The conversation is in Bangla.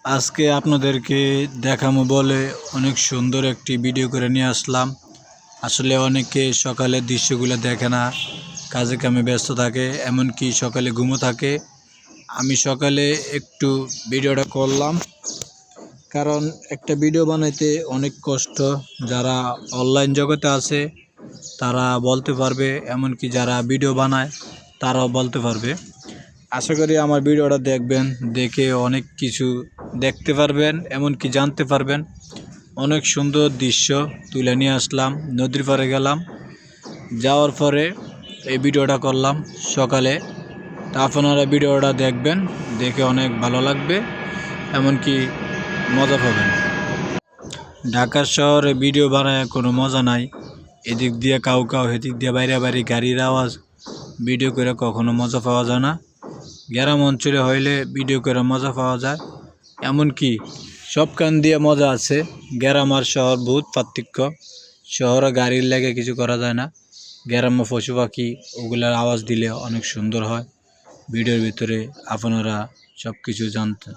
আজকে আপনাদেরকে দেখাবো বলে অনেক সুন্দর একটি ভিডিও করে নিয়ে আসলাম। আসলে অনেকে সকালের দৃশ্যগুলো দেখে না, কাজে কামে ব্যস্ত থাকে, এমনকি সকালে ঘুমো থাকে। আমি সকালে একটু ভিডিওটা করলাম, কারণ একটা ভিডিও বানাইতে অনেক কষ্ট। যারা অনলাইন জগতে আছে তারা বলতে পারবে, এমনকি যারা ভিডিও বানায় তারাও বলতে পারবে। আশা করি আমার ভিডিওটা দেখবেন, দেখে অনেক কিছু দেখতে পারবেন, এমনকি জানতে পারবেন। অনেক সুন্দর দৃশ্য তুলে নিয়ে আসলাম। নদীর পাড়ে গেলাম, যাওয়ার পরে এই ভিডিওটা করলাম সকালে। তা আপনারা ভিডিওটা দেখবেন, দেখে অনেক ভালো লাগবে, এমনকি মজা পাবেন। ঢাকা শহরে ভিডিও বানায় কোনো মজা নাই। এদিক দিয়ে কাউ কাউ, এদিক দিয়ে বাইরে বাইরে গাড়ির আওয়াজ, ভিডিও করে কখনো মজা পাওয়া যায় না। গ্রাম অঞ্চলে হইলে ভিডিও করে মজা পাওয়া যায়। এমনকি সব কান দিয়ে মজা আছে। গ্রাম আর শহর বহুত পার্থক্য। শহরে গাড়ির লেগে কিছু করা যায় না, গ্রাম্য পশু পাখি ওগুলার আওয়াজ দিলে অনেক সুন্দর হয়। ভিডিওর ভিতরে আপনারা সব কিছু জানতে